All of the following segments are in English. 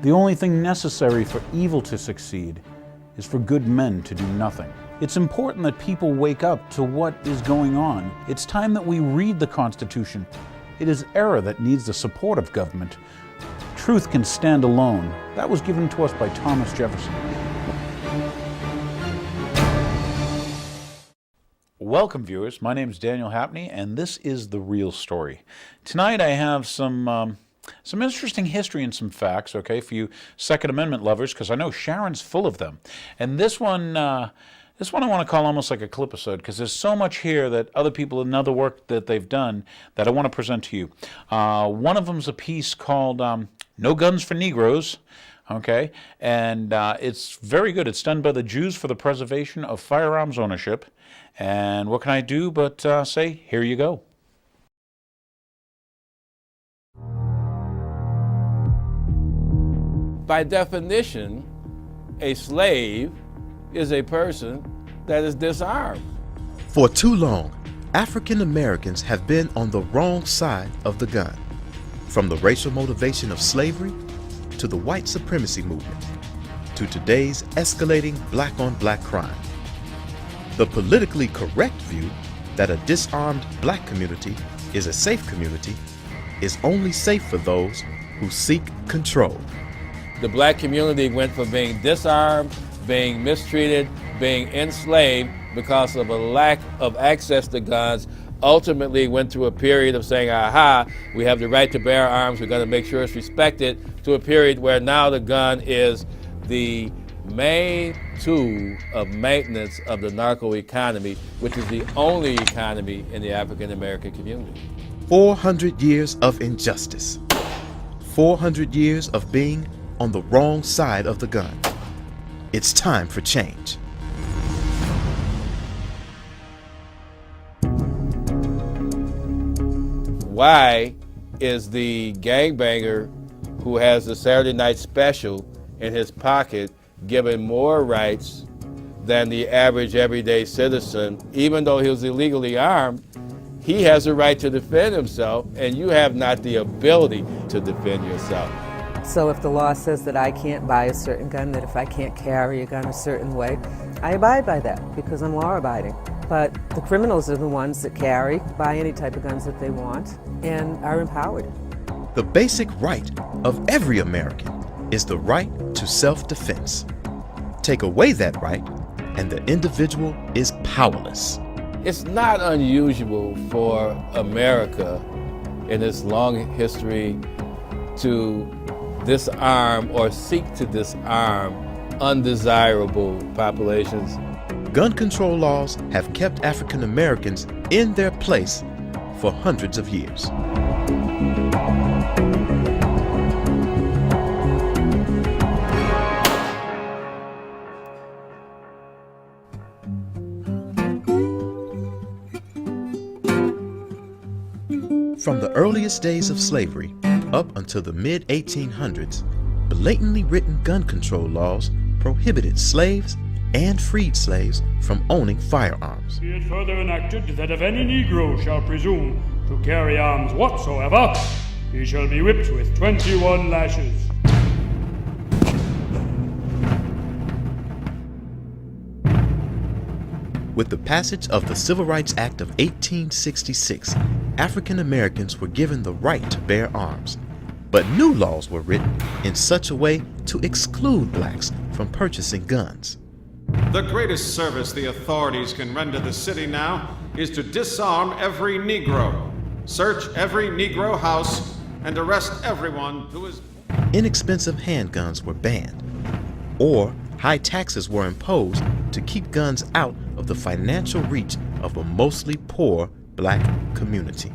The only thing necessary for evil to succeed is for good men to do nothing. It's important that people wake up to what is going on. It's time that we read the Constitution. It is error that needs the support of government. Truth can stand alone. That was given to us by Thomas Jefferson. Welcome, viewers. My name is Daniel Hapney, and this is The Real Story. Tonight I have some interesting history and some facts, okay, for you Second Amendment lovers, because I know Sharon's full of them. And this one I want to call almost like a clipisode, because there's so much here that other people and other work that they've done that I want to present to you. One of them's a piece called No Guns For Negroes, okay, and it's very good. It's done by the Jews for the Preservation of Firearms Ownership. And what can I do but say, here you go. By definition, a slave is a person that is disarmed. For too long, African Americans have been on the wrong side of the gun. From the racial motivation of slavery, to the white supremacy movement, to today's escalating black-on-black crime. The politically correct view that a disarmed black community is a safe community is only safe for those who seek control. The black community went from being disarmed, being mistreated, being enslaved because of a lack of access to guns, ultimately went through a period of saying, aha, we have the right to bear arms, we're going to make sure it's respected, to a period where now the gun is the main tool of maintenance of the narco economy, which is the only economy in the African American community. 400 years of injustice. 400 years of being on the wrong side of the gun. It's time for change. Why is the gangbanger who has the Saturday night special in his pocket given more rights than the average everyday citizen? Even though he was illegally armed, he has a right to defend himself, and you have not the ability to defend yourself. So if the law says that I can't buy a certain gun, that if I can't carry a gun a certain way, I abide by that because I'm law-abiding. But the criminals are the ones that carry, buy any type of guns that they want, and are empowered. The basic right of every American is the right to self-defense. Take away that right, and the individual is powerless. It's not unusual for America in its long history to disarm or seek to disarm undesirable populations. Gun control laws have kept African Americans in their place for hundreds of years. From the earliest days of slavery up until the mid-1800s, blatantly written gun control laws prohibited slaves and freed slaves from owning firearms. Be it further enacted that if any Negro shall presume to carry arms whatsoever, he shall be whipped with 21 lashes. With the passage of the Civil Rights Act of 1866, African Americans were given the right to bear arms, but new laws were written in such a way to exclude blacks from purchasing guns. The greatest service the authorities can render the city now is to disarm every Negro, search every Negro house, and arrest everyone who is... Inexpensive handguns were banned, or high taxes were imposed to keep guns out of the financial reach of a mostly poor black community.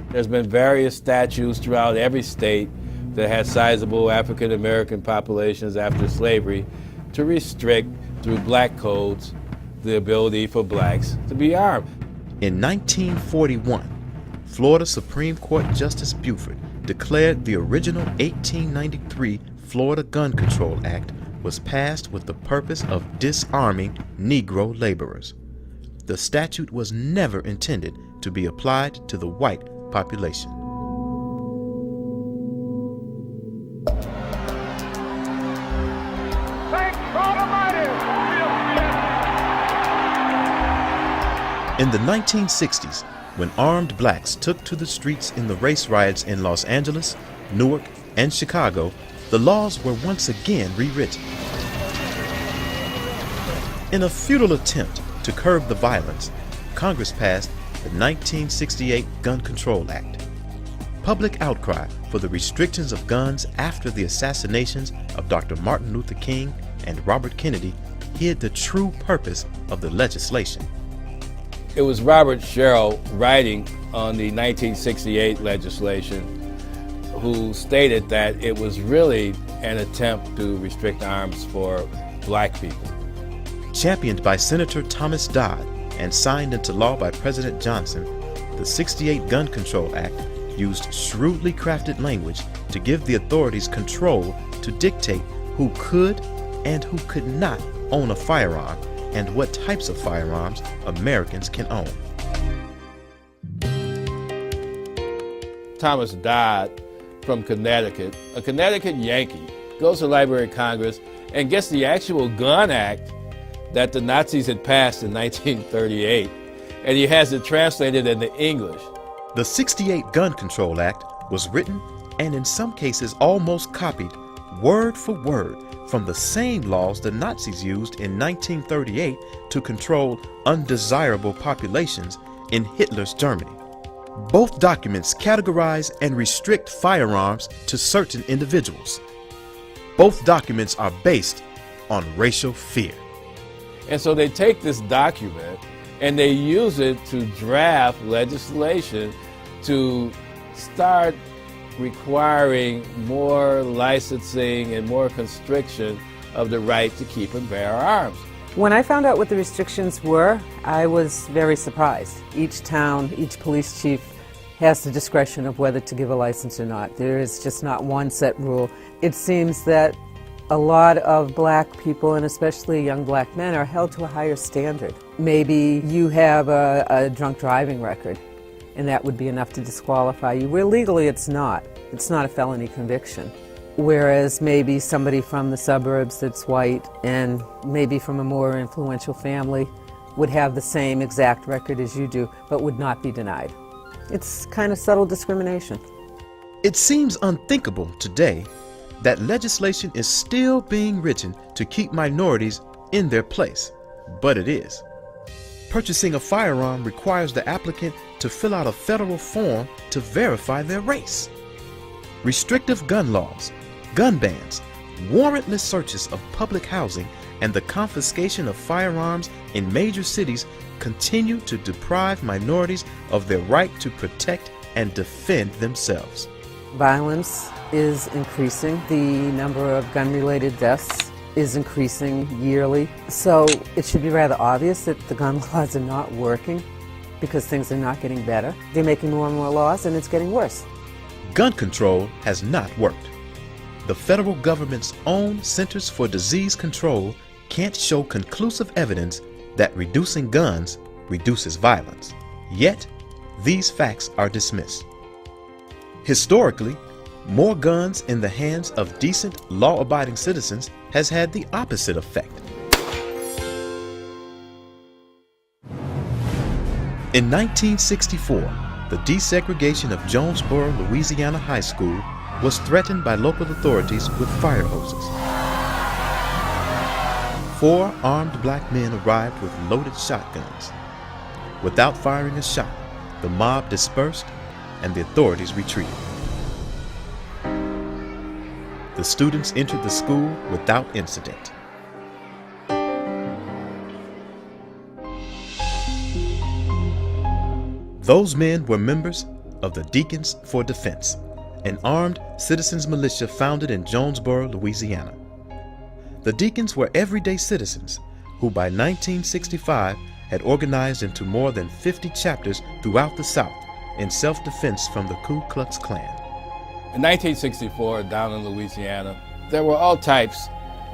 There's been various statutes throughout every state that had sizable African American populations after slavery to restrict, through black codes, the ability for blacks to be armed. In 1941, Florida Supreme Court Justice Buford declared the original 1893 Florida Gun Control Act was passed with the purpose of disarming Negro laborers. The statute was never intended to be applied to the white population. In the 1960s, when armed blacks took to the streets in the race riots in Los Angeles, Newark, and Chicago, the laws were once again rewritten. In a futile attempt to curb the violence, Congress passed the 1968 Gun Control Act. Public outcry for the restrictions of guns after the assassinations of Dr. Martin Luther King and Robert Kennedy hid the true purpose of the legislation. It was Robert Sherrill writing on the 1968 legislation who stated that it was really an attempt to restrict arms for black people. Championed by Senator Thomas Dodd and signed into law by President Johnson, the 68 Gun Control Act used shrewdly crafted language to give the authorities control to dictate who could and who could not own a firearm and what types of firearms Americans can own. Thomas Dodd from Connecticut, a Connecticut Yankee, goes to the Library of Congress and gets the actual gun act that the Nazis had passed in 1938, and he has it translated into English. The 68 Gun Control Act was written and in some cases almost copied word for word from the same laws the Nazis used in 1938 to control undesirable populations in Hitler's Germany. Both documents categorize and restrict firearms to certain individuals. Both documents are based on racial fear. And so they take this document and they use it to draft legislation to start requiring more licensing and more constriction of the right to keep and bear arms. When I found out what the restrictions were, I was very surprised. Each town, each police chief has the discretion of whether to give a license or not. There is just not one set rule. It seems that a lot of black people, and especially young black men, are held to a higher standard. Maybe you have a drunk driving record, and that would be enough to disqualify you, where legally it's not. It's not a felony conviction. Whereas maybe somebody from the suburbs that's white and maybe from a more influential family would have the same exact record as you do, but would not be denied. It's kind of subtle discrimination. It seems unthinkable today that legislation is still being written to keep minorities in their place, but it is. Purchasing a firearm requires the applicant to fill out a federal form to verify their race. Restrictive gun laws, gun bans, warrantless searches of public housing, and the confiscation of firearms in major cities continue to deprive minorities of their right to protect and defend themselves. Violence is increasing. The number of gun-related deaths is increasing yearly. So it should be rather obvious that the gun laws are not working because things are not getting better. They're making more and more laws and it's getting worse. Gun control has not worked. The federal government's own Centers for Disease Control can't show conclusive evidence that reducing guns reduces violence. Yet, these facts are dismissed. Historically, more guns in the hands of decent, law-abiding citizens has had the opposite effect. In 1964, the desegregation of Jonesboro, Louisiana High School was threatened by local authorities with fire hoses. 4 armed black men arrived with loaded shotguns. Without firing a shot, the mob dispersed and the authorities retreated. The students entered the school without incident. Those men were members of the Deacons for Defense, an armed citizens militia founded in Jonesboro, Louisiana. The Deacons were everyday citizens who by 1965 had organized into more than 50 chapters throughout the South in self-defense from the Ku Klux Klan. In 1964, down in Louisiana, there were all types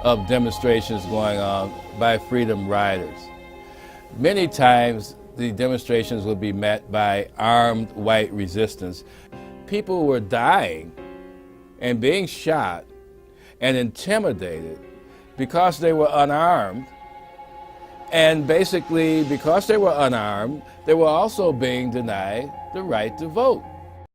of demonstrations going on by freedom riders. Many times, the demonstrations would be met by armed white resistance. People were dying and being shot and intimidated because they were unarmed And basically, because they were unarmed, they were also being denied the right to vote.